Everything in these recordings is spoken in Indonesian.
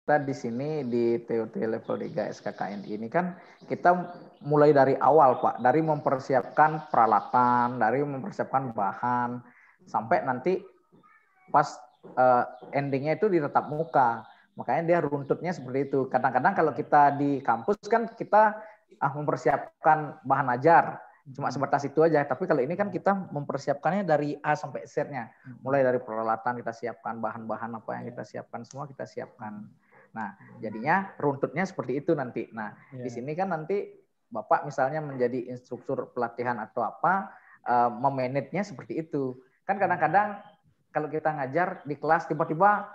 kita di sini di TUT level 3 SKKNI ini kan kita mulai dari awal Pak, dari mempersiapkan peralatan, dari mempersiapkan bahan, sampai nanti pas endingnya itu di tatap muka. Makanya dia runtutnya seperti itu. Kadang-kadang kalau kita di kampus kan kita mempersiapkan bahan ajar, cuma sebatas itu aja. Tapi kalau ini kan kita mempersiapkannya dari A sampai Z-nya. Mulai dari peralatan kita siapkan, bahan-bahan apa yang kita siapkan, semua kita siapkan. Nah, jadinya runtutnya seperti itu nanti. Nah, di sini kan nanti Bapak misalnya menjadi instruktur pelatihan atau apa, memanage-nya seperti itu. Kan kadang-kadang kalau kita ngajar di kelas tiba-tiba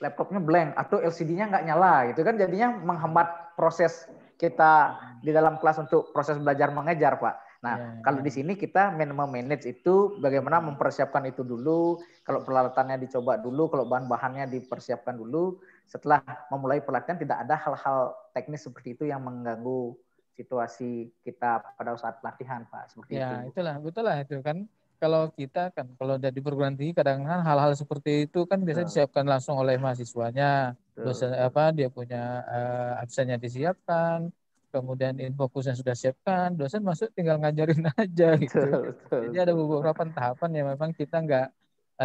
laptopnya blank atau LCD-nya nggak nyala gitu kan, jadinya menghambat proses kita di dalam kelas untuk proses belajar mengajar Pak. Nah, kalau di sini kita memanage itu bagaimana mempersiapkan itu dulu, kalau peralatannya dicoba dulu, kalau bahan-bahannya dipersiapkan dulu, setelah memulai pelatihan tidak ada hal-hal teknis seperti itu yang mengganggu situasi kita pada saat pelatihan Pak, seperti itu. Ya, itulah, betul lah itu kan. Kalau kita kan, kalau dari perguruan tinggi kadang-kadang hal-hal seperti itu kan biasanya disiapkan langsung oleh mahasiswanya. Dosen apa dia punya absennya disiapkan, kemudian infokusnya sudah siapkan, dosen masuk tinggal ngajarin aja gitu. Jadi ada beberapa tahapan yang memang kita nggak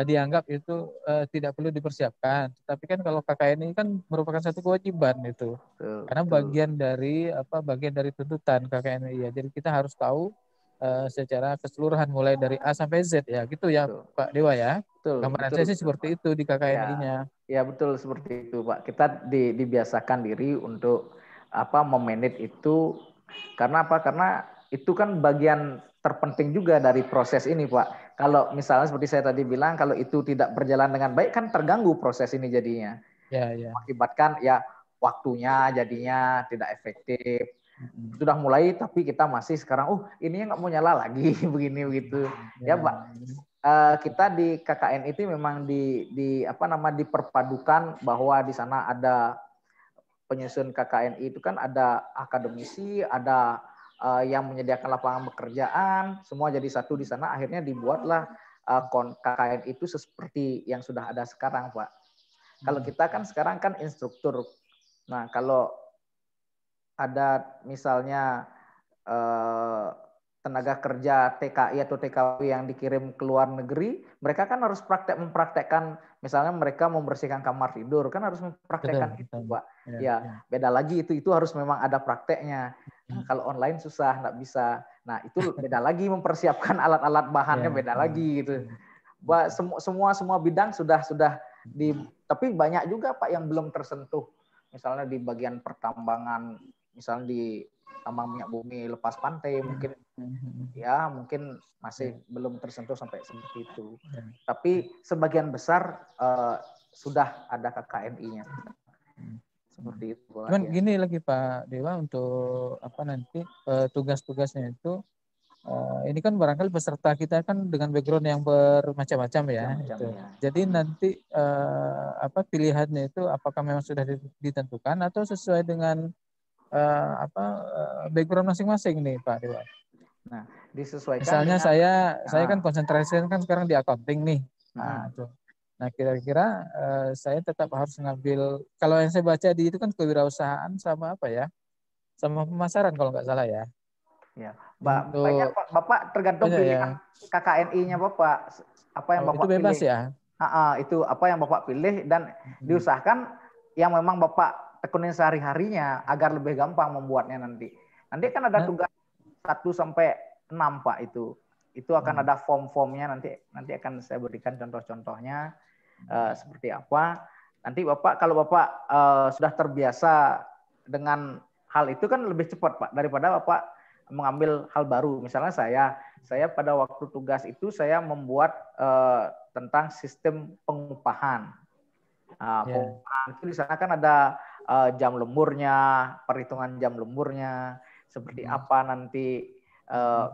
dianggap itu tidak perlu dipersiapkan. Tapi kan kalau KKN ini kan merupakan satu kewajiban itu. Karena bagian dari bagian dari tuntutan KKN ya. Jadi kita harus tahu secara keseluruhan mulai dari A sampai Z ya gitu ya Pak Dewa ya. Gambaran saya sih seperti itu di KKNI-nya. Ya betul seperti itu Pak. Kita dibiasakan diri untuk memanage itu karena apa? Karena itu kan bagian terpenting juga dari proses ini Pak. Kalau misalnya seperti saya tadi bilang kalau itu tidak berjalan dengan baik kan terganggu proses ini jadinya. Mengakibatkan ya waktunya jadinya tidak efektif. Sudah mulai tapi kita masih sekarang ini nggak mau nyala lagi begini begitu ya Pak. Kita di KKN itu memang diperpadukan bahwa di sana ada penyusun KKNI itu kan ada akademisi, ada yang menyediakan lapangan pekerjaan, semua jadi satu di sana. Akhirnya dibuatlah KKN itu seperti yang sudah ada sekarang Pak. Kalau kita kan sekarang kan instruktur. Nah kalau ada misalnya tenaga kerja TKI atau TKW yang dikirim ke luar negeri, mereka kan harus mempraktekkan, misalnya mereka membersihkan kamar tidur, kan harus mempraktekkan itu, Pak. Ya, beda lagi itu harus memang ada prakteknya. Nah, kalau online susah, nggak bisa. Nah, itu beda lagi mempersiapkan alat-alat bahannya beda lagi gitu. Semua bidang sudah tapi banyak juga Pak yang belum tersentuh. Misalnya di bagian pertambangan, misalnya di tambang minyak bumi lepas pantai mungkin masih belum tersentuh sampai seperti itu. Tapi sebagian besar sudah ada KKNI-nya. Seperti itu. Cuman gini lagi Pak Dewa untuk nanti tugas-tugasnya itu ini kan barangkali peserta kita kan dengan background yang bermacam-macam ya. Itu. Jadi nanti pilihannya itu apakah memang sudah ditentukan atau sesuai dengan background masing-masing nih Pak Dewa. Nah, disesuaikan. Misalnya saya kan konsentrasi kan sekarang di accounting nih. Nah kira-kira saya tetap harus ngambil, kalau yang saya baca di itu kan kewirausahaan sama sama pemasaran kalau nggak salah ya. Ya, banyak Pak. Bapak tergantung pilihan KKNI-nya Bapak. Apa yang Bapak itu bebas pilih. Ya? Itu apa yang Bapak pilih dan diusahakan yang memang Bapak tekunin sehari-harinya agar lebih gampang membuatnya nanti. Nanti kan ada tugas 1 sampai 6 Pak itu. Itu akan ada form-formnya nanti akan saya berikan contoh-contohnya seperti apa. Nanti Bapak kalau Bapak sudah terbiasa dengan hal itu kan lebih cepat Pak daripada Bapak mengambil hal baru. Misalnya saya pada waktu tugas itu saya membuat tentang sistem pengupahan. Pengupahan itu di sana kan ada jam lemburnya, perhitungan jam lemburnya, seperti apa nanti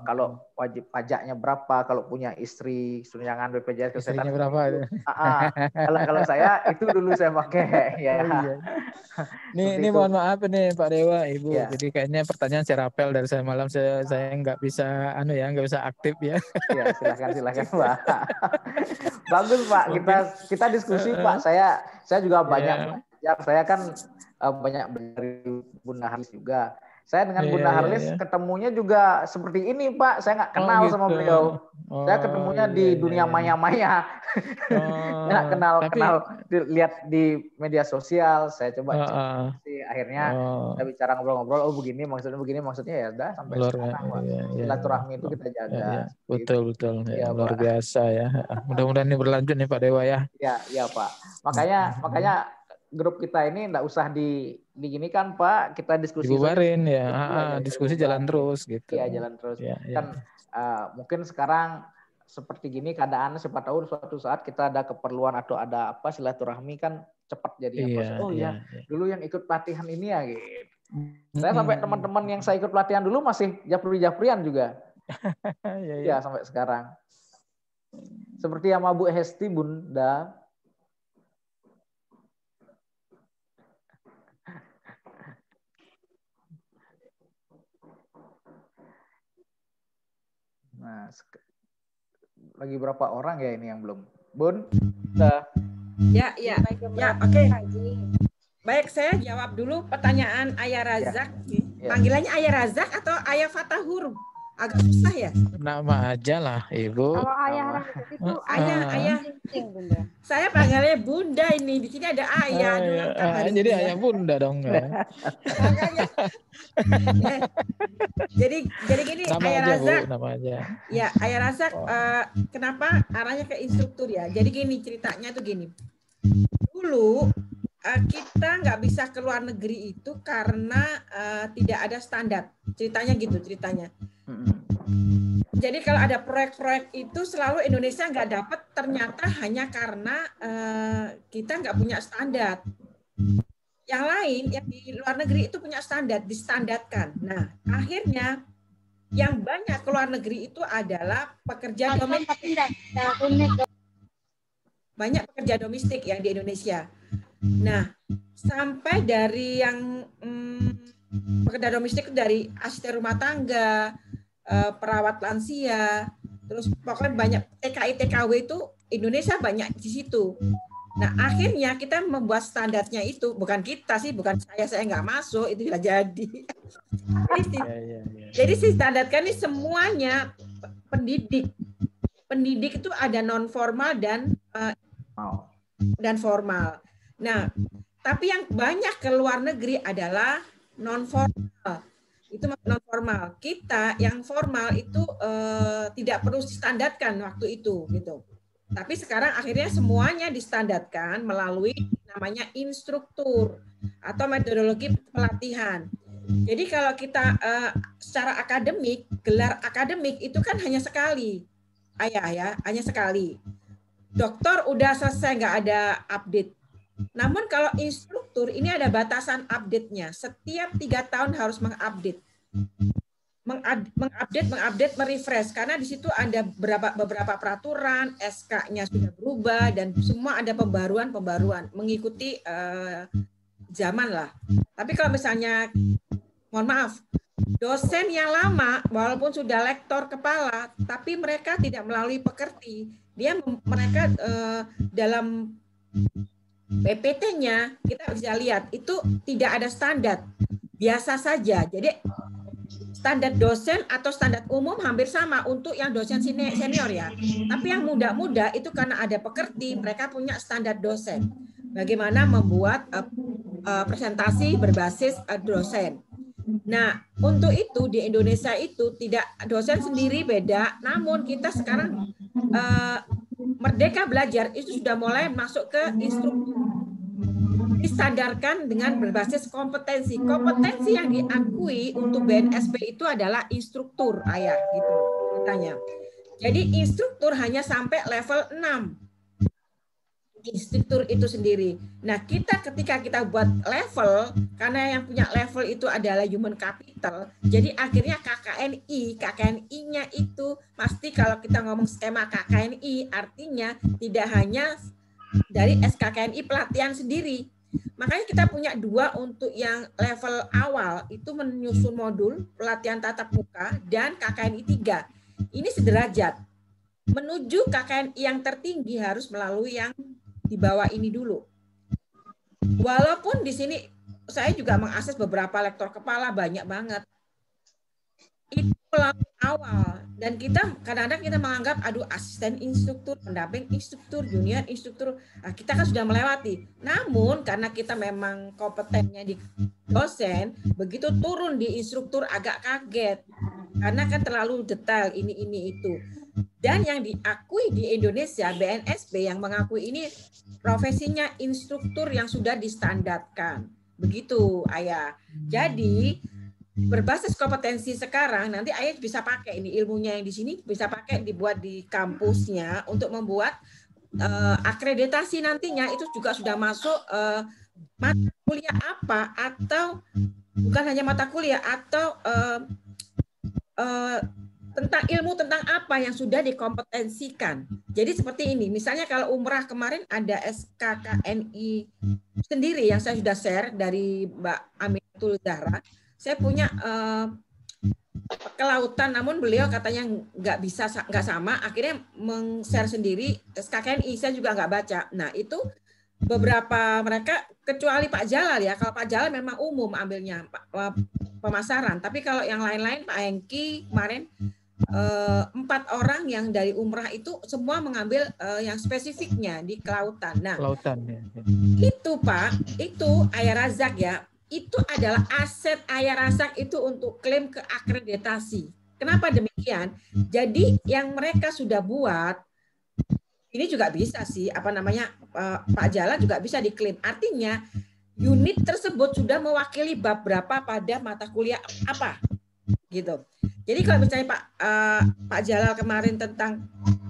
kalau wajib pajaknya berapa, kalau punya istri, tunjangan BPJS Kesehatan berapa? Kalau saya itu dulu saya pakai ya. Ini mohon maaf nih Pak Dewa, Ibu. Jadi kayaknya pertanyaan saya rapel dari saya malam saya nggak bisa nggak bisa aktif ya. Ya silakan Pak. Bagus Pak, kita diskusi Pak. Saya juga banyak belajar. Saya kan banyak dari Bunda Harlis juga. Saya dengan Bunda Harlis ketemunya juga seperti ini, Pak. Saya nggak kenal sama beliau. Saya ketemunya di dunia maya-maya. Nggak kenal, lihat di media sosial. Saya coba cek. Akhirnya kita bicara ngobrol-ngobrol. Oh begini, maksudnya ya udah sampai sekarang, Pak. Silaturahmi itu kita jaga. Betul. Ya, luar biasa ya. Mudah-mudahan ini berlanjut nih Pak Dewa ya. Iya Pak. Makanya grup kita ini nggak usah diginikan Pak, kita diskusi dibubarin ya, diskusi jalan terus gitu. Iya jalan terus. Kan mungkin sekarang seperti gini keadaan, siapa tahu suatu saat kita ada keperluan atau ada apa silaturahmi kan cepat jadinya. Dulu yang ikut pelatihan ini ya gitu. Saya sampai teman-teman yang saya ikut pelatihan dulu masih japri-japrian juga. Iya sampai sekarang. Seperti sama Bu Hesti Bunda. Nah, lagi berapa orang ya ini yang belum? Bun? Udah. Ya, oke. Baik, saya jawab dulu pertanyaan Ayah Razak. Panggilannya Ayah Razak atau Ayah Fatahur? Agak susah ya? Nama aja lah, Ibu. Kalau Ayah Razak itu Ayah. Bunda. Saya panggilnya Bunda ini. Di sini ada Ayah. Jadi Ayah Bunda dong. Makanya. Jadi gini, nama Ayah aja, Razak. Bu, nama aja. Ya, Ayah Razak. Kenapa arahnya ke instruktur ya? Jadi gini ceritanya tuh gini. Dulu kita nggak bisa ke luar negeri itu karena tidak ada standar. Ceritanya gitu ceritanya. Jadi kalau ada proyek-proyek itu selalu Indonesia nggak dapat ternyata hanya karena kita nggak punya standar. Yang lain yang di luar negeri itu punya standar, distandarkan. Nah, akhirnya yang banyak ke luar negeri itu adalah pekerja domestik. Banyak pekerja domestik yang di Indonesia. Nah, sampai dari yang pekerja domestik dari asisten rumah tangga, perawat lansia, terus pokoknya banyak TKI TKW itu Indonesia banyak di situ. Nah, akhirnya kita membuat standarnya itu, bukan kita sih, bukan saya nggak masuk, itu sudah jadi. Jadi si standarkan ini semuanya pendidik. Pendidik itu ada non formal dan formal. Nah, tapi yang banyak ke luar negeri adalah non formal. Itu non formal. Kita yang formal itu tidak perlu distandarkan waktu itu gitu. Tapi sekarang akhirnya semuanya distandarkan melalui namanya instruktur atau metodologi pelatihan. Jadi kalau kita secara akademik, gelar akademik itu kan hanya sekali. Hanya sekali. Doktor udah selesai, nggak ada update. Namun kalau instruktur ini ada batasan update-nya. Setiap 3 tahun harus mengupdate, merefresh, karena di situ ada beberapa peraturan, SK-nya sudah berubah dan semua ada pembaruan mengikuti zaman lah. Tapi kalau misalnya, mohon maaf, dosen yang lama walaupun sudah lektor kepala, tapi mereka tidak melalui pekerti, mereka dalam PPT-nya kita bisa lihat itu tidak ada standar, biasa saja. Jadi standar dosen atau standar umum hampir sama untuk yang dosen senior ya. Tapi yang muda-muda itu karena ada pekerti, mereka punya standar dosen. Bagaimana membuat presentasi berbasis dosen. Nah, untuk itu di Indonesia itu tidak dosen sendiri beda, namun kita sekarang Merdeka Belajar itu sudah mulai masuk ke instruktur. Disadarkan dengan berbasis kompetensi. Kompetensi yang diakui untuk BNSP itu adalah instruktur, Ayah, gitu katanya. Jadi instruktur hanya sampai level 6. Instruktur itu sendiri. Nah, ketika kita buat level, karena yang punya level itu adalah human capital, jadi akhirnya KKNI-nya itu pasti kalau kita ngomong skema KKNI, artinya tidak hanya dari SKKNI pelatihan sendiri. Makanya kita punya 2 untuk yang level awal, itu menyusun modul pelatihan tatap muka dan KKNI 3. Ini sederajat. Menuju KKNI yang tertinggi harus melalui yang di bawah ini dulu. Walaupun di sini saya juga mengakses beberapa lektor kepala, banyak banget. Itu melalui awal, dan kita kadang-kadang kita menganggap aduh asisten instruktur, pendamping instruktur, junior instruktur, nah, kita kan sudah melewati. Namun karena kita memang kompetennya di dosen, begitu turun di instruktur agak kaget karena kan terlalu detail ini itu. Dan yang diakui di Indonesia, BNSP yang mengakui ini profesinya instruktur yang sudah distandarkan. Begitu, Ayah. Jadi berbasis kompetensi sekarang, nanti Ayah bisa pakai ini ilmunya yang di sini, bisa pakai dibuat di kampusnya untuk membuat akreditasi nantinya itu juga sudah masuk mata kuliah apa, atau bukan hanya mata kuliah, atau tentang ilmu tentang apa yang sudah dikompetensikan. Jadi seperti ini, misalnya kalau umrah kemarin ada SKKNI sendiri yang saya sudah share dari Mbak Aminatul Zahra. Saya punya kelautan, namun beliau katanya nggak sama, akhirnya meng-share sendiri SKKNI, saya juga nggak baca. Nah itu beberapa mereka, kecuali Pak Jalal ya, kalau Pak Jalal memang umum ambilnya pemasaran, tapi kalau yang lain-lain Pak Hengki kemarin 4 orang yang dari umrah itu semua mengambil yang spesifiknya di kelautan. Nah, kelautan ya. Itu Pak, itu Ayah Razak ya, itu adalah aset Ayah Razak itu untuk klaim ke akreditasi. Kenapa demikian? Jadi yang mereka sudah buat ini juga bisa sih, apa namanya, Pak Jalal juga bisa diklaim. Artinya unit tersebut sudah mewakili bab berapa pada mata kuliah apa, gitu. Jadi kalau misalnya Pak Jalal kemarin tentang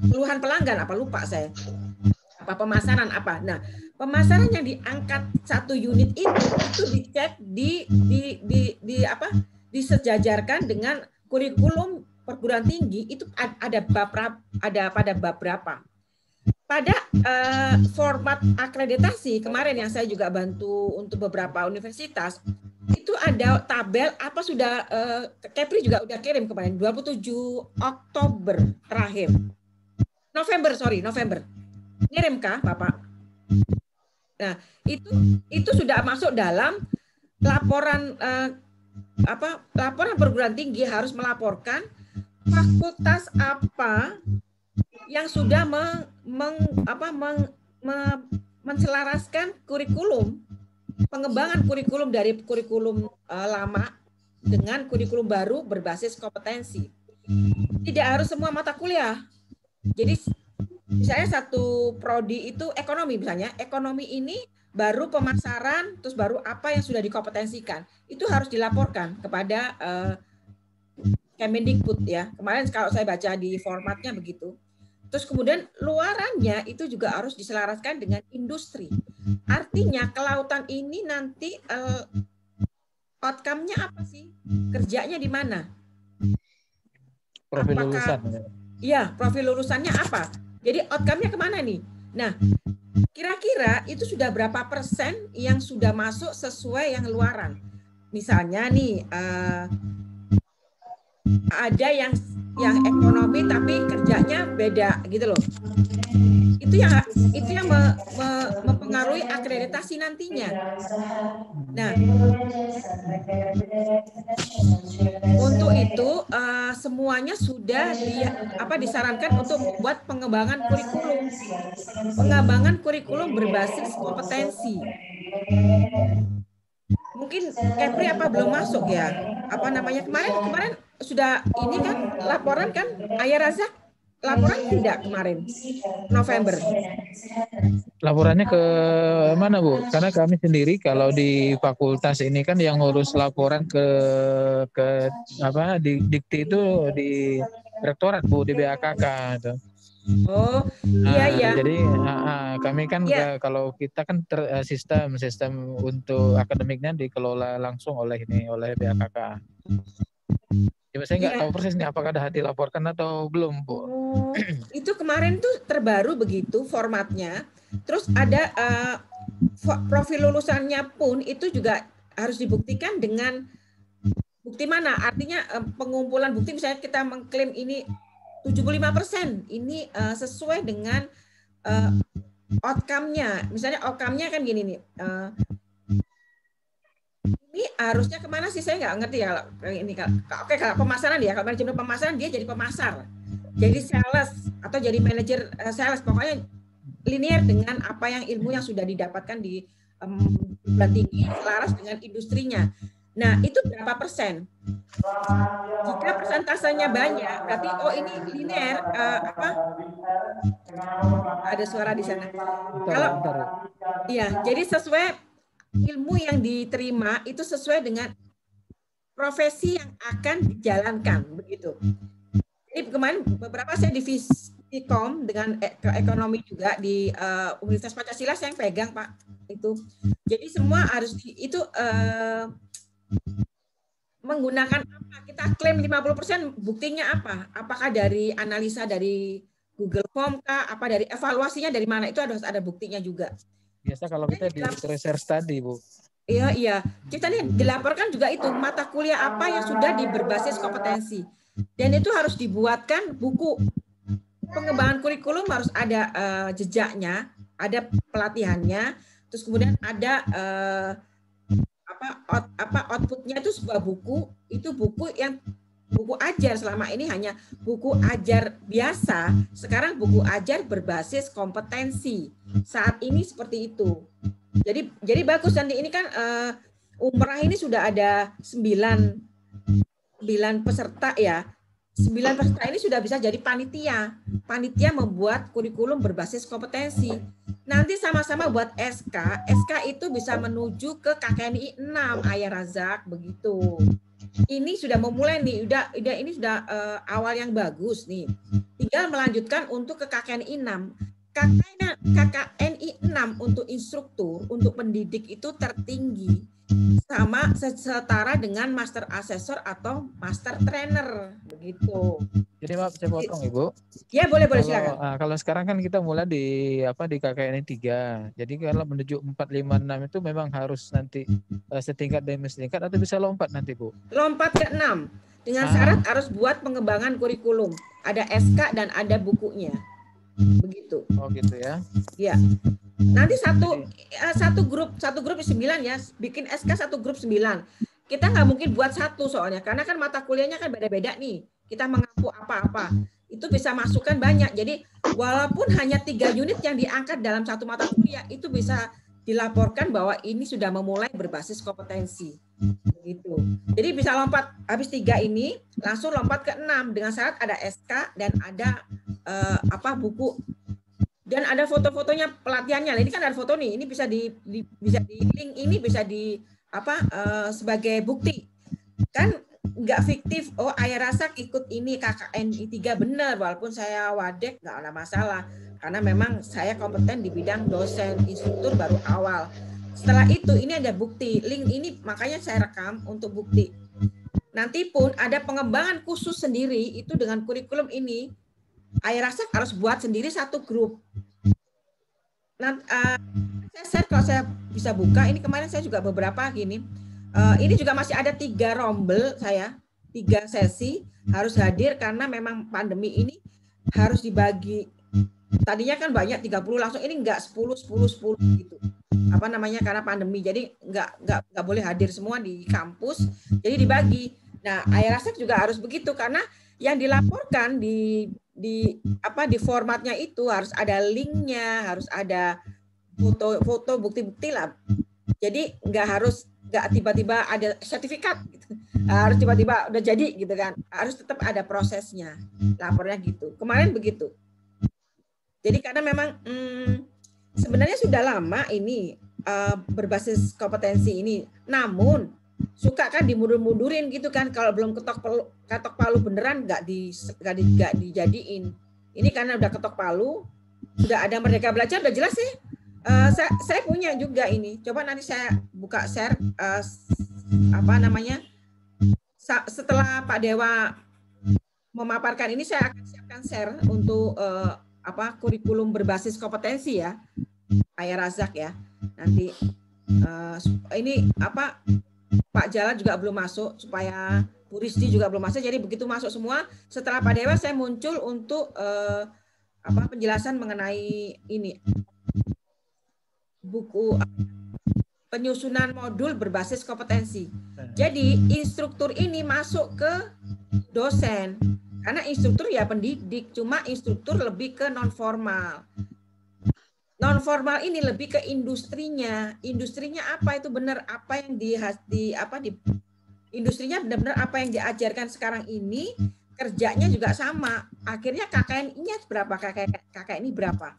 keluhan pelanggan apa, lupa saya, apa pemasaran apa. Nah, pemasaran yang diangkat satu unit itu dicek disejajarkan dengan kurikulum perguruan tinggi itu ada pada bab berapa. Pada format akreditasi kemarin yang saya juga bantu untuk beberapa universitas, itu ada tabel apa sudah Kepri juga udah kirim kemarin 27 Oktober terakhir. November. Ngirim kah Bapak? Nah, itu sudah masuk dalam laporan laporan perguruan tinggi harus melaporkan fakultas apa yang sudah menselaraskan kurikulum, pengembangan kurikulum dari kurikulum lama dengan kurikulum baru berbasis kompetensi. Tidak harus semua mata kuliah. Jadi misalnya satu prodi itu ekonomi, misalnya ekonomi ini baru pemasaran, terus baru apa yang sudah dikompetensikan, itu harus dilaporkan kepada Kemendikbud ya. Kemarin kalau saya baca di formatnya begitu. Terus kemudian luarannya itu juga harus diselaraskan dengan industri. Artinya kelautan ini nanti outcome-nya apa sih? Kerjanya di mana? Profil lulusan. Iya, profil lulusannya apa? Jadi outcome-nya kemana nih? Nah, kira-kira itu sudah berapa persen yang sudah masuk sesuai yang luaran? Misalnya nih, ada yang ekonomi tapi kerjanya beda gitu loh. Itu yang mempengaruhi akreditasi nantinya. Nah, untuk itu semuanya sudah disarankan untuk membuat pengembangan kurikulum berbasis kompetensi. Mungkin Kepri apa belum masuk ya? Apa namanya kemarin sudah ini kan laporan kan Ayah Razak laporan tidak kemarin November. Laporannya ke mana Bu? Karena kami sendiri kalau di fakultas ini kan yang ngurus laporan ke di Dikti itu di rektorat Bu, di BAKK itu. Oh iya. Jadi kami kan kalau kita kan sistem untuk akademiknya dikelola langsung oleh BAKK. Ya, saya nggak tahu persis nih apakah dah dilaporkan atau belum Bu. Itu kemarin tuh terbaru begitu formatnya. Terus ada profil lulusannya pun itu juga harus dibuktikan dengan bukti mana. Artinya pengumpulan bukti, misalnya kita mengklaim ini 75%, ini sesuai dengan outcome-nya. Misalnya outcome-nya kan gini nih. Ini harusnya kemana sih, saya nggak ngerti ya kalau ini. Oke, kalau pemasaran ya, kalau manajemen pemasaran dia jadi pemasar, jadi sales atau jadi manajer sales, pokoknya linear dengan apa yang ilmu yang sudah didapatkan di perguruan tinggi selaras dengan industrinya. Nah, itu berapa persen? Jika persentasenya banyak, berarti oh ini linear. Ada suara di sana. Kalau iya, jadi sesuai ilmu yang diterima itu sesuai dengan profesi yang akan dijalankan, begitu. Jadi kemarin beberapa saya di Viskom dengan ekonomi juga di Universitas Pancasila saya yang pegang, Pak, itu. Jadi semua harus menggunakan apa? Kita klaim 50%, buktinya apa? Apakah dari analisa dari Google Form kah? Apa dari evaluasinya dari mana? Itu harus ada buktinya juga. Biasa kalau kita di research tadi, Bu. Iya. Kita nih dilaporkan juga itu mata kuliah apa yang sudah berbasis kompetensi. Dan itu harus dibuatkan buku. Pengembangan kurikulum harus ada jejaknya, ada pelatihannya, terus kemudian ada outputnya itu sebuah buku. Itu buku yang buku ajar, selama ini hanya buku ajar biasa, sekarang buku ajar berbasis kompetensi. Saat ini seperti itu. Jadi bagus. Dan ini kan umrah ini sudah ada 9 peserta ya. 9 peserta ini sudah bisa jadi panitia. Panitia membuat kurikulum berbasis kompetensi. Nanti sama-sama buat SK. SK itu bisa menuju ke KKNI 6, Ayah Razak, begitu. Ini sudah memulai nih, ini sudah awal yang bagus nih. Tinggal melanjutkan untuk ke KKNI 6. KKNI 6 untuk instruktur, untuk pendidik itu tertinggi, sama setara dengan master assessor atau master trainer, begitu. Jadi maaf saya potong, Ibu. Ya, boleh silakan. Kalau sekarang kan kita mulai di KKNI 3. Jadi kalau menuju 4, 5, 6 itu memang harus nanti setingkat demi setingkat atau bisa lompat nanti, Bu? Lompat ke 6 dengan syarat harus buat pengembangan kurikulum. Ada SK dan ada bukunya. Begitu. Oh gitu ya. Iya. Nanti satu grup 9 ya, bikin SK satu grup 9. Kita nggak mungkin buat satu soalnya, karena kan mata kuliahnya kan beda-beda nih. Kita mengampu apa-apa. Itu bisa masukkan banyak. Jadi walaupun hanya 3 unit yang diangkat dalam satu mata kuliah, itu bisa dilaporkan bahwa ini sudah memulai berbasis kompetensi. Begitu. Jadi bisa lompat habis 3 ini langsung lompat ke 6 dengan syarat ada SK dan ada buku dan ada foto-fotonya pelatihannya. Ini kan ada foto nih. Ini bisa di link, ini bisa sebagai bukti. Kan nggak fiktif. Oh, Ayah Razak ikut ini KKNI 3 benar, walaupun saya wadek nggak ada masalah. Karena memang saya kompeten di bidang dosen, instruktur baru awal. Setelah itu ini ada bukti, link ini makanya saya rekam untuk bukti. Nanti pun ada pengembangan khusus sendiri itu dengan kurikulum ini. Ayah Razak harus buat sendiri satu grup. Nah, saya share kalau saya bisa buka. Ini kemarin saya juga beberapa gini. Ini juga masih ada 3 rombel saya, 3 sesi harus hadir karena memang pandemi ini harus dibagi. Tadinya kan banyak 30 langsung, ini enggak 10 gitu. Karena pandemi. Jadi enggak boleh hadir semua di kampus. Jadi dibagi. Nah, Ayah Razak juga harus begitu karena yang dilaporkan di formatnya itu harus ada linknya, harus ada foto bukti-bukti lah. Jadi nggak tiba-tiba ada sertifikat gitu. Harus tiba-tiba udah jadi gitu kan. Harus tetap ada prosesnya. Lapornya gitu. Kemarin begitu. Jadi karena memang sebenarnya sudah lama ini berbasis kompetensi ini. Namun suka kan dimundur-mundurin gitu kan, kalau belum ketok palu beneran nggak dijadiin. Ini karena udah ketok palu, sudah ada Merdeka Belajar, udah jelas sih. Saya punya juga ini. Coba nanti saya buka share setelah Pak Dewa memaparkan ini, saya akan siapkan share untuk kurikulum berbasis kompetensi ya, Ayah Razak ya. Nanti ini Pak Jala juga belum masuk, supaya Bu Rizdi juga belum masuk. Jadi begitu masuk semua, setelah Pak Dewa saya muncul untuk penjelasan mengenai ini buku penyusunan modul berbasis kompetensi. Jadi instruktur ini masuk ke dosen. Karena instruktur ya pendidik, cuma instruktur lebih ke non formal. Non formal ini lebih ke industrinya. Industrinya apa itu benar apa yang industrinya benar-benar apa yang diajarkan sekarang ini, kerjanya juga sama. Akhirnya KKN-nya berapa? KKN ini berapa?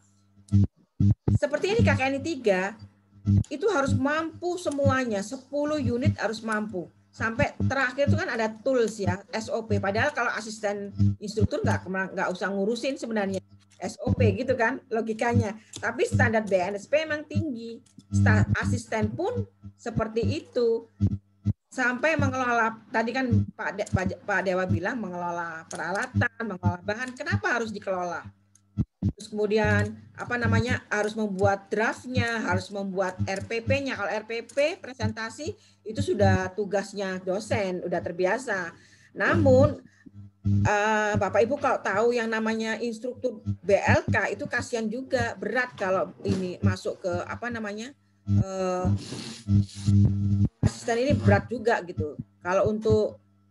Seperti ini KKN 3 itu harus mampu semuanya, 10 unit harus mampu. Sampai terakhir itu kan ada tools ya, SOP. Padahal kalau asisten instruktur nggak usah ngurusin sebenarnya SOP gitu kan logikanya. Tapi standar BNSP memang tinggi. Asisten pun seperti itu. Sampai mengelola, tadi kan Pak Dewa bilang mengelola peralatan, mengelola bahan. Kenapa harus dikelola? Terus kemudian harus membuat draftnya, harus membuat RPP-nya. Kalau RPP presentasi itu sudah tugasnya dosen, udah terbiasa. Namun Bapak Ibu kalau tahu yang namanya instruktur BLK itu kasihan juga, berat kalau ini masuk ke asisten ini berat juga gitu. Kalau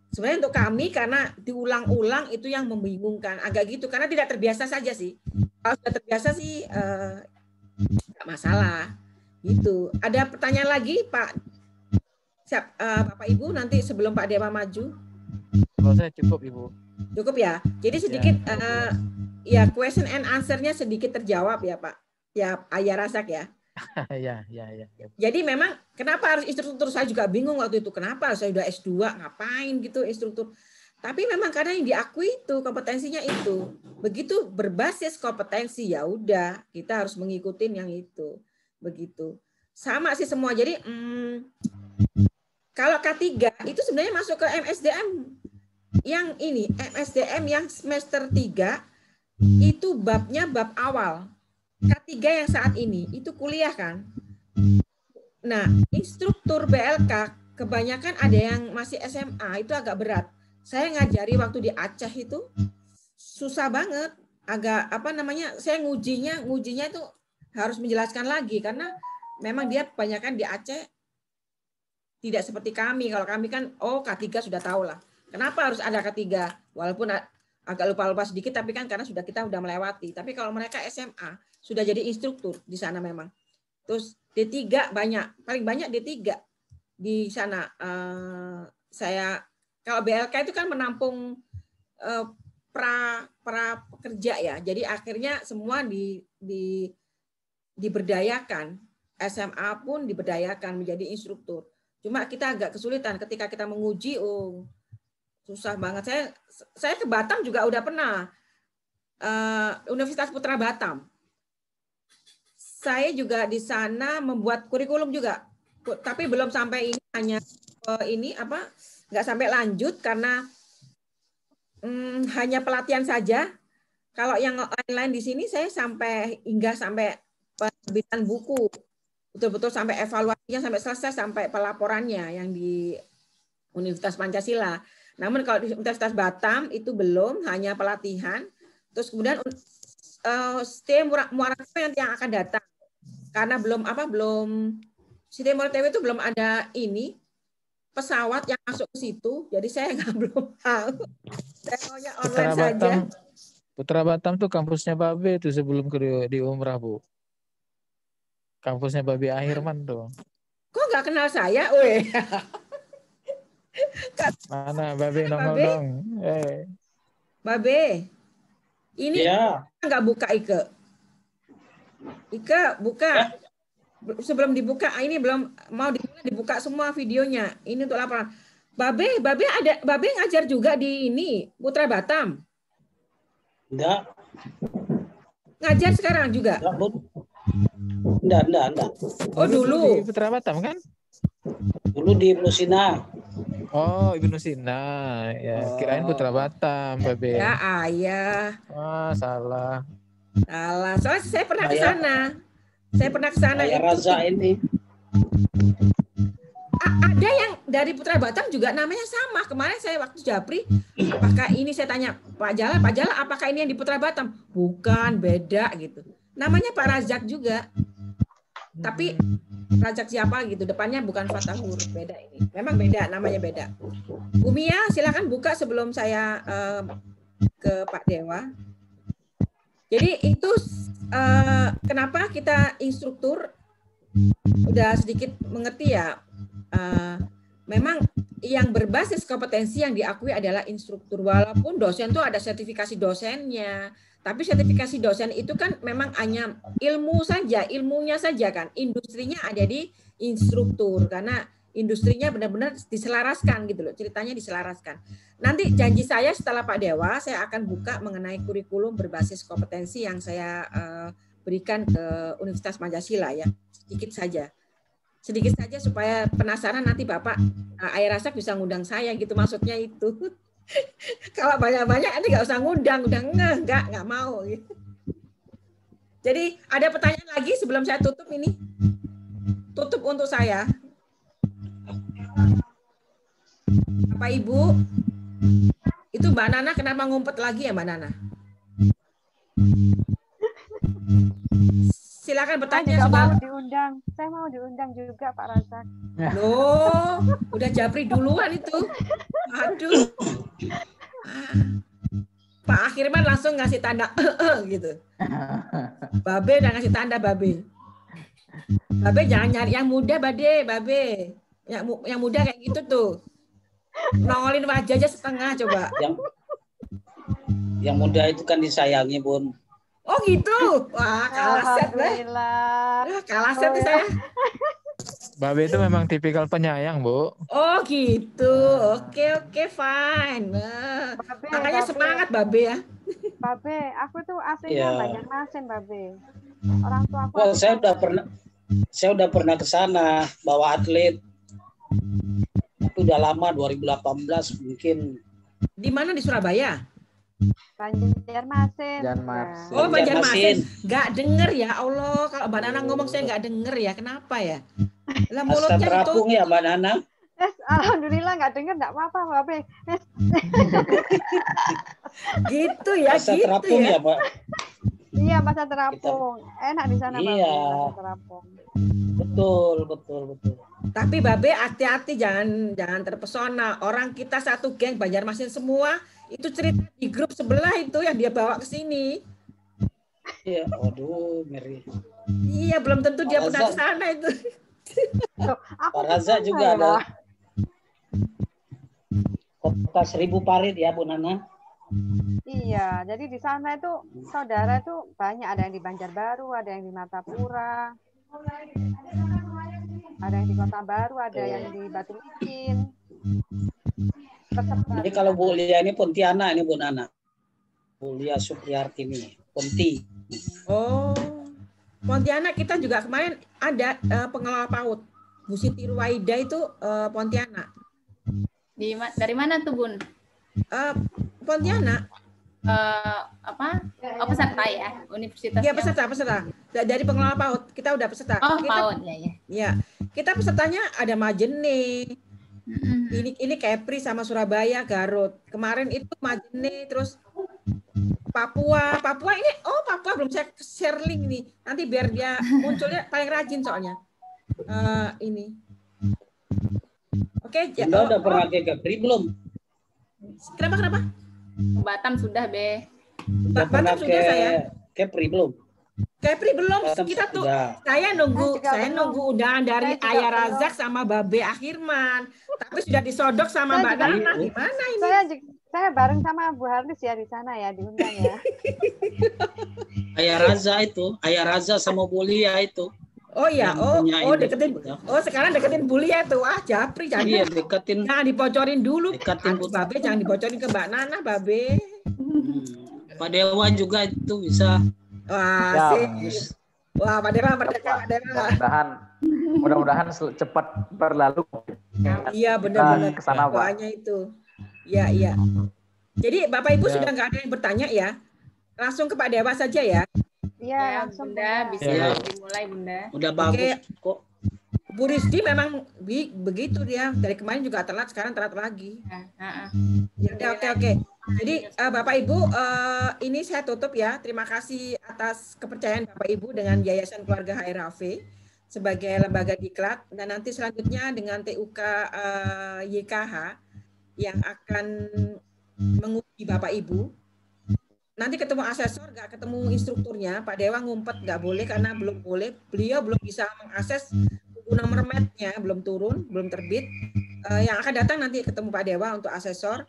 sebenarnya untuk kami karena diulang-ulang itu yang membingungkan, agak gitu karena tidak terbiasa saja sih. Kalau sudah terbiasa sih nggak masalah gitu. Ada pertanyaan lagi Pak? Bapak Ibu nanti sebelum Pak Dewa maju. Kalau saya cukup Ibu. Cukup ya. Jadi sedikit ya question and answer-nya sedikit terjawab ya Pak. Ya Ayah Razak ya. Ya. Jadi memang kenapa harus instruktur, saya juga bingung waktu itu. Kenapa saya udah S2 ngapain gitu instruktur. Tapi memang karena yang diakui itu kompetensinya itu. Begitu berbasis kompetensi ya udah kita harus mengikuti yang itu. Begitu. Sama sih semua. Jadi kalau K3 itu sebenarnya masuk ke MSDM yang ini, MSDM yang semester 3 itu babnya bab awal. K3 yang saat ini itu kuliah kan. Nah, instruktur BLK kebanyakan ada yang masih SMA, itu agak berat. Saya ngajari waktu di Aceh itu susah banget. Agak saya ngujinya itu harus menjelaskan lagi karena memang dia kebanyakan di Aceh tidak seperti kami. Kalau kami kan K3 sudah tahu lah. Kenapa harus ada K3? Walaupun agak lupa-lupa sedikit tapi kan karena kita sudah melewati. Tapi kalau mereka SMA sudah jadi instruktur di sana memang. Terus D3 paling banyak D3 di sana. Kalau BLK itu kan menampung pra pekerja ya. Jadi akhirnya semua diberdayakan. SMA pun diberdayakan menjadi instruktur. Cuma kita agak kesulitan ketika kita menguji, susah banget. Saya ke Batam juga udah pernah. Universitas Putra Batam. Saya juga di sana membuat kurikulum juga. Tapi belum sampai ini, hanya nggak sampai lanjut karena hanya pelatihan saja. Kalau yang lain-lain di sini saya sampai penerbitan buku. Betul-betul sampai evaluasinya sampai selesai, sampai pelaporannya yang di Universitas Pancasila. Namun kalau di Universitas Batam itu belum, hanya pelatihan. Terus kemudian Muara nanti yang akan datang. Karena belum Muara itu belum ada pesawat yang masuk ke situ, jadi saya belum tahu. Saya maunya online saja. Putra Batam tuh kampusnya Babe itu sebelum di Umrah, Bu. Kampusnya Babe Ahirman tuh. Kok nggak kenal saya, Mana Babe nongol dong. Babe, ini nggak buka Ike buka. Sebelum dibuka, ini belum mau dibuka semua videonya. Ini untuk laporan. Babe ngajar juga di Putra Batam. Enggak. Ngajar sekarang juga? Enggak. Oh, dulu. Di Putra Batam kan? Dulu di Ibnu Sina. Oh, Ibnu Sina. Ya, kirain Putra Batam, Babe. Ya, ayah. Salah. Soalnya saya pernah ke sana. Ayah Raza ini. Ada yang dari Putra Batam juga namanya sama. Kemarin saya waktu Japri, apakah ini saya tanya Pak Jala, apakah ini yang di Putra Batam? Bukan, beda gitu. Namanya Pak Razak juga. Tapi Rajak siapa gitu, depannya bukan Fatahur, beda ini. Memang beda, namanya beda. Bu Mia, silakan buka sebelum saya ke Pak Dewa. Jadi itu kenapa kita instruktur udah sedikit mengerti ya. Memang yang berbasis kompetensi yang diakui adalah instruktur. Walaupun dosen tuh ada sertifikasi dosennya. Tapi sertifikasi dosen itu kan memang hanya ilmu saja, ilmunya saja kan. Industrinya ada di instruktur karena industrinya benar-benar diselaraskan gitu loh. Ceritanya diselaraskan. Nanti janji saya setelah Pak Dewa, saya akan buka mengenai kurikulum berbasis kompetensi yang saya berikan ke Universitas Pancasila ya. Sedikit saja supaya penasaran nanti Bapak Ayah Razak bisa ngundang saya gitu, maksudnya itu. Kalau banyak-banyak nanti nggak usah ngundang, udah nggak mau. Jadi ada pertanyaan lagi sebelum saya tutup ini? Tutup untuk saya. Bapak Ibu, itu Mbak Nana kenapa ngumpet lagi ya Mbak Nana? Silakan bertanya. Saya mau diundang juga Pak Razak. Loh, udah japri duluan itu. Aduh. Pak Akhirman langsung ngasih tanda gitu. Babe udah ngasih tanda Babe. Babe jangan nyari yang muda Babe. Yang muda kayak gitu tuh. Nongolin wajah aja setengah coba. Yang muda itu kan disayangi, Bun. Oh gitu. Wah, kalah set deh. Kalah set saya. Babe itu memang tipikal penyayang, Bu. Oh gitu. Oke, fine. Makanya semangat Babe ya. Babe, aku tuh aslinya Banjarmasin, Babe. Orang tua aku. Oh, saya udah pernah ke sana bawa atlet. Itu udah lama 2018 mungkin. Di mana, di Surabaya? Banjarmasin. Oh, Banjarmasin. Nggak denger ya Allah. Kalau Mbak Nana ngomong saya nggak denger ya. Kenapa ya? Lah mulutnya terapung ya Mbak Nana. Alhamdulillah nggak denger, nggak apa-apa Babe. Gitu ya, Masa gitu terapung ya Mbak. Iya, masa terapung. Enak di sana Babe. Iya. Masa terapung. Betul. Tapi Babe hati-hati, jangan terpesona. Orang kita satu geng Banjarmasin semua. Itu cerita di grup sebelah itu yang dia bawa ke sini. Iya, aduh, ngeri. Iya, belum tentu dia pernah ke sana itu. Pak Razak juga ada. Kota 1000 parit ya, Bu Nana. Iya, jadi di sana itu saudara itu banyak, ada yang di Banjarbaru, ada yang di Martapura, ada yang di Kota Baru, ada yang di Batu Licin. Jadi kalau Bu Lia ini Pontianak ini Bu Nana. Bu Lia Supriyarti ini, Ponti. Oh, Pontianak kita juga kemarin ada pengelola PAUD. Bu Siti Ruwaida itu Pontianak. Dari mana tuh Bun? Pontianak. Peserta ya, universitas. Iya, peserta. Dari pengelola PAUD, kita udah peserta. Oh, PAUD ya. Ya, kita pesertanya ada Majene. Ini Kepri sama Surabaya, Garut. Kemarin itu Majene, terus Papua ini. Oh, Papua belum saya share link nih. Nanti biar dia munculnya paling rajin soalnya. Ini. Oke, Udah pernah ke Kepri belum? Kenapa? Batam sudah, Be. Udah pernah ke Kepri belum? Kepri belum. Kita tuh saya nunggu undangan dari Ayah Razak sama Babe Akhirman. Tapi sudah disodok sama Mbak Nana. Gimana ini? Saya bareng sama Bu Harlis ya di sana ya, diundang ya. Ayah Raza sama Bu Lia itu. Oh iya, deketin. Oh, sekarang deketin Bu Lia tuh. Japri jangan. Iya, deketin. Jangan dibocorin dulu. Deketin Babe jangan dibocorin ke Mbak Nana, Babe. Pak Dewa juga itu bisa. Wah, Pak Dewa. Mudah-mudahan cepat berlalu. Iya, benar-benar. Kesana, Pak. Doanya itu. Iya. Jadi Bapak Ibu sudah nggak ada yang bertanya ya? Langsung ke Pak Dewa saja ya. Iya, Bunda bisa dimulai Bunda. Udah bagus kok. Bu Rizdi memang begitu dia. Dari kemarin juga telat, sekarang telat lagi. Ya, oke. Jadi Bapak Ibu, ini saya tutup ya. Terima kasih atas kepercayaan Bapak Ibu dengan Yayasan Keluarga HRAV. sebagai lembaga diklat, dan nanti selanjutnya dengan TUK YKH yang akan menguji Bapak Ibu. Nanti ketemu asesor, nggak ketemu instrukturnya, Pak Dewa ngumpet nggak boleh karena belum boleh, beliau belum bisa mengakses buku nomor MET-nya, belum turun, belum terbit. Yang akan datang nanti ketemu Pak Dewa untuk asesor.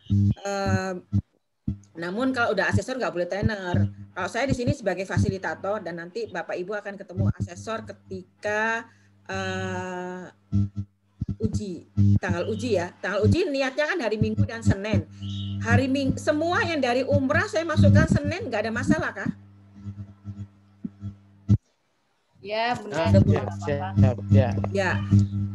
Namun kalau udah asesor nggak boleh tener. Kalau saya di sini sebagai fasilitator, dan nanti Bapak Ibu akan ketemu asesor ketika uji, tanggal uji ya. Tanggal uji niatnya kan hari Minggu dan Senin. Hari Minggu semua yang dari umrah saya masukkan Senin, nggak ada masalah kah? Ya, benar. Ya,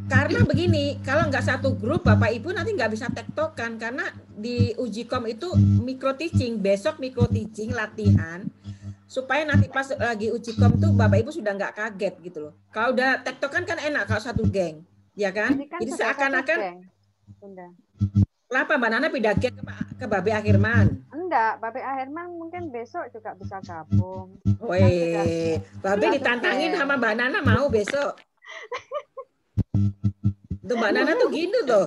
karena begini, kalau nggak satu grup Bapak Ibu nanti nggak bisa tektokan, karena di uji kom itu micro teaching, besok micro teaching latihan, supaya nanti pas lagi uji kom tuh Bapak Ibu sudah nggak kaget gitu loh. Kalau udah tektokan kan enak kalau satu geng, ya kan? Jadi seakan-akan. Kenapa Mbak Nana pindah geng ke Babe Akhirman? Enggak, Babe Akhirman mungkin besok juga bisa gabung. Weh, Babe ditantangin sama Mbak Nana mau besok. Tuh Mbak Nana tuh gitu tuh.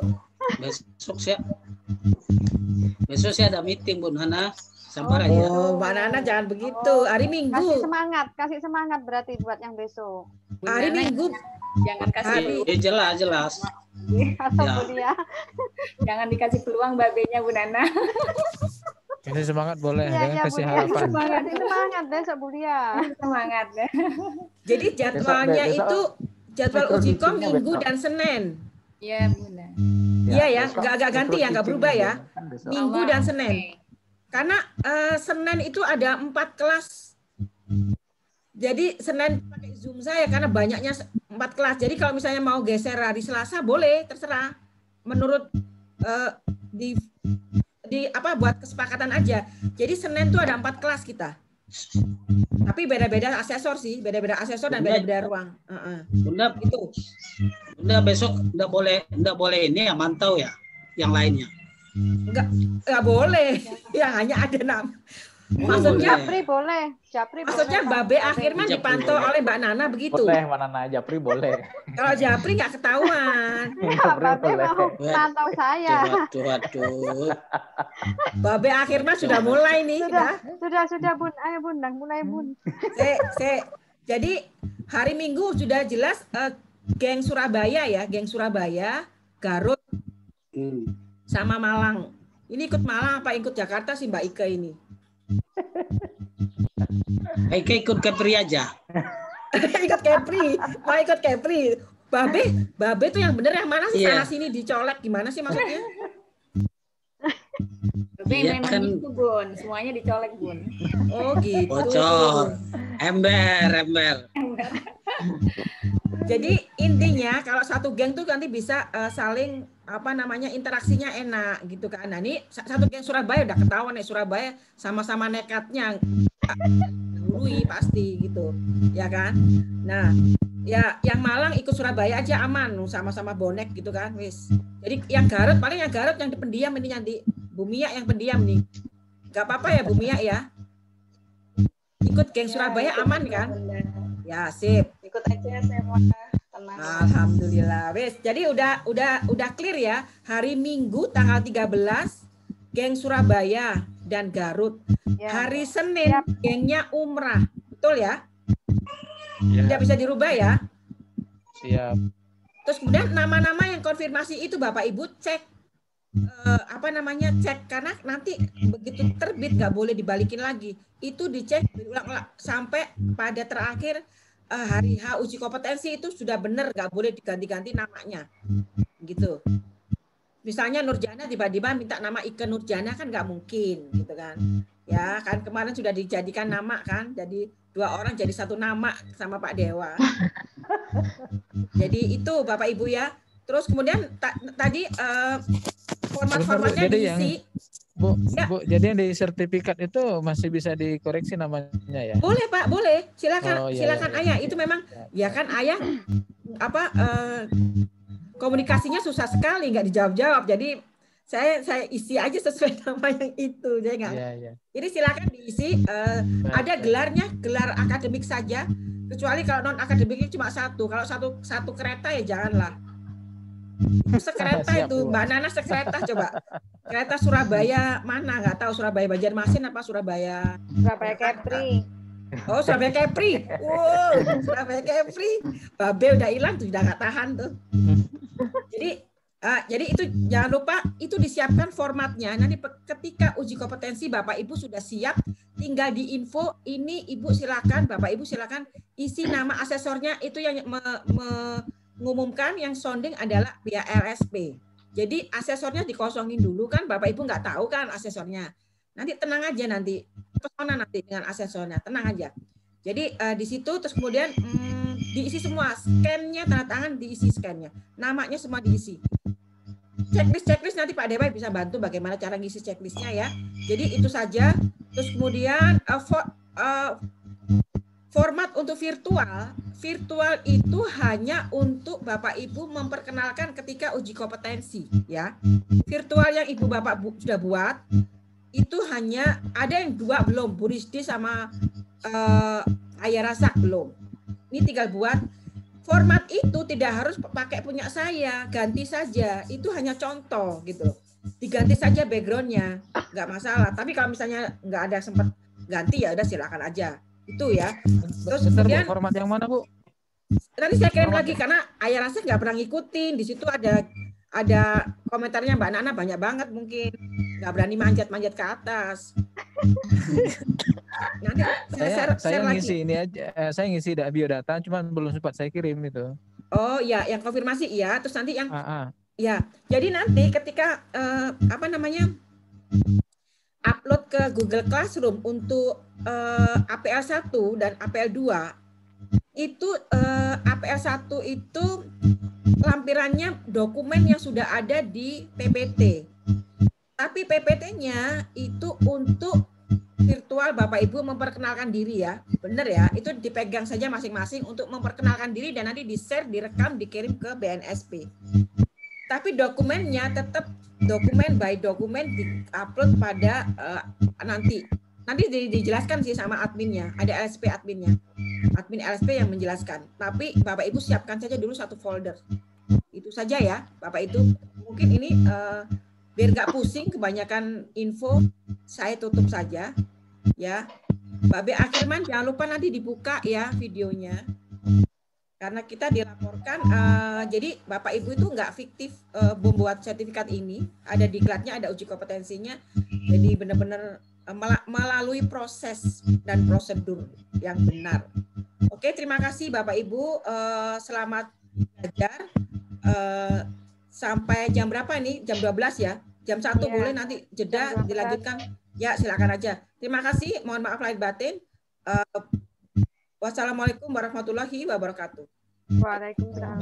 Besok saya ada meeting Bu Nana. Sabar aja. Oh, Mbak Nana jangan begitu. Hari Minggu. Kasih semangat berarti buat yang besok. Hari Minggu. Jangan kasih. Jelas. Ya. Jangan dikasih peluang babenya Bu Nana. Ini semangat boleh, ya, kasih harapan. Semangat besok Bu Lia. Semangat. Jadi jadwalnya itu jadwal uji kom Minggu dan Senin. Iya, Bunda. Iya ya, nggak ganti ya, nggak berubah ya. Minggu dan Senin. Karena Senin itu ada 4 kelas. Jadi Senin pakai Zoom saya karena banyaknya 4 kelas. Jadi kalau misalnya mau geser hari Selasa boleh, terserah. Menurut buat kesepakatan aja. Jadi Senin tuh ada 4 kelas kita. Tapi beda-beda asesor sih, beda-beda asesor dan beda-beda ruang. Bunda gitu. Bunda besok enggak boleh ini ya, mantau ya yang lainnya. Enggak boleh. Ya hanya ada nama. Maksudnya Japri boleh. Maksudnya Babe Akhirman dipantau oleh Mbak Nana begitu. Boleh Mbak Nana, Japri boleh. Kalau Japri nggak ketahuan. Babe mau pantau saya. Waduh. Babe Akhirman sudah mulai nih. Sudah Bun. Ayo Bun, mulai Bun. Jadi hari Minggu sudah jelas geng Surabaya ya, geng Surabaya, Garut, sama Malang. Ini ikut Malang apa ikut Jakarta sih Mbak Ike ini? Ike ikut Kepri aja. Mau ikut Kepri. Babe tuh yang bener yang mana sih? Sana sini dicolek gimana sih maksudnya? Babe memang gitu Bun, semuanya dicolek Bun. Oh gitu. Bocor. Ember. Jadi intinya kalau satu geng tuh nanti bisa saling interaksinya enak gitu kan. Nah ini satu geng Surabaya udah ketahuan nih, Surabaya sama-sama nekatnya dului pasti gitu ya kan. Nah ya yang Malang ikut Surabaya aja aman, sama-sama bonek gitu kan wis. Jadi yang Garut paling yang pendiam ini nanti Bu Mia yang pendiam nih. Gak apa-apa ya Bu Mia ya. Ikut geng Surabaya aman kan? Ya sip. Ikut aja saya mau tenang. Alhamdulillah. Wes, jadi udah clear ya. Hari Minggu tanggal 13 geng Surabaya dan Garut. Hari Senin gengnya umrah. Betul ya? Tidak bisa dirubah ya? Siap. Terus kemudian nama-nama yang konfirmasi itu Bapak Ibu cek cek karena nanti begitu terbit nggak boleh dibalikin lagi. Itu dicek berulang sampai pada terakhir hari H uji kompetensi itu sudah benar, nggak boleh diganti-ganti namanya gitu. Misalnya Nurjana tiba-tiba minta nama Ike Nurjana kan nggak mungkin gitu kan ya kan, kemarin sudah dijadikan nama kan, jadi 2 orang jadi 1 nama sama Pak Dewa. Jadi itu Bapak Ibu ya. Terus kemudian tadi format-formatnya diisi. Bu, jadi yang di sertifikat itu masih bisa dikoreksi namanya ya? Boleh Pak, boleh. Silakan Ayah. Itu memang ya kan Ayah komunikasinya susah sekali, nggak dijawab-jawab. Jadi saya isi aja sesuai nama yang itu, jadi nggak. Jadi silakan diisi. Ada gelarnya, gelar akademik saja. Kecuali kalau non akademiknya cuma satu. Kalau satu kereta ya janganlah. Sekereta itu, Mbak Nana sekereta coba. Kereta Surabaya mana? Nggak tahu, Surabaya Banjarmasin apa Surabaya Kepri. Oh, Surabaya Kepri. Wow, Surabaya Kepri. Babe udah hilang tuh, udah nggak tahan tuh. Jadi itu jangan lupa itu disiapkan formatnya. Nanti ketika uji kompetensi Bapak Ibu sudah siap, tinggal diinfo ini Ibu silakan, Bapak Ibu silakan isi nama asesornya. Itu yang mengumumkan yang sounding adalah pihak LSP. Jadi asesornya dikosongin dulu kan, Bapak Ibu nggak tahu kan asesornya. Nanti tenang aja, nanti pesona nanti dengan asesornya, tenang aja. Jadi di situ terus kemudian diisi semua, scan-nya, tanda tangan diisi scan-nya, namanya semua diisi. Checklist nanti Pak Dewa bisa bantu bagaimana cara ngisi checklistnya ya. Jadi itu saja. Terus kemudian format untuk virtual itu hanya untuk Bapak Ibu memperkenalkan ketika uji kompetensi ya. Virtual yang Ibu Bapak sudah buat itu hanya ada yang 2 belum, Bu Rizdi sama Ayah Rasa belum. Ini tinggal buat. Format itu tidak harus pakai punya saya, ganti saja. Itu hanya contoh gitu loh. Diganti saja backgroundnya, nggak masalah. Tapi kalau misalnya nggak ada sempat ganti ya udah silakan aja. Itu ya. Terus kemudian format yang mana Bu? Nanti saya kirim lagi karena Ayah Rasa nggak pernah ngikutin. Di situ ada komentarnya Mbak Nana banyak banget mungkin. Nggak berani manjat-manjat ke atas. Nanti saya ngisi ini aja. Saya ngisi biodata, cuman belum sempat saya kirim itu. Oh ya, yang konfirmasi iya. Terus nanti yang ya. Jadi nanti ketika upload ke Google Classroom untuk APL 1 dan APL 2 itu APL 1 itu lampirannya dokumen yang sudah ada di PPT. Tapi PPT-nya itu untuk virtual Bapak Ibu memperkenalkan diri ya. Benar ya, itu dipegang saja masing-masing untuk memperkenalkan diri dan nanti di-share, direkam, dikirim ke BNSP. Tapi dokumennya tetap dokumen by dokumen di-upload pada nanti dijelaskan sih sama adminnya, ada LSP adminnya. Admin LSP yang menjelaskan. Tapi Bapak Ibu siapkan saja dulu satu folder. Itu saja ya, Bapak Ibu. Mungkin ini biar nggak pusing kebanyakan info, saya tutup saja ya. Mbak B. Akhirman jangan lupa nanti dibuka ya videonya karena kita dilaporkan. Jadi Bapak Ibu itu nggak fiktif membuat sertifikat ini, ada diklatnya, ada uji kompetensinya, jadi benar-benar melalui proses dan prosedur yang benar. Oke, terima kasih Bapak Ibu, selamat belajar. Sampai jam berapa ini? Jam 12 ya? Jam 1 ya. Boleh nanti jeda dilanjutkan? Ya, silakan aja. Terima kasih. Mohon maaf lahir batin. Wassalamualaikum warahmatullahi wabarakatuh. Waalaikumsalam.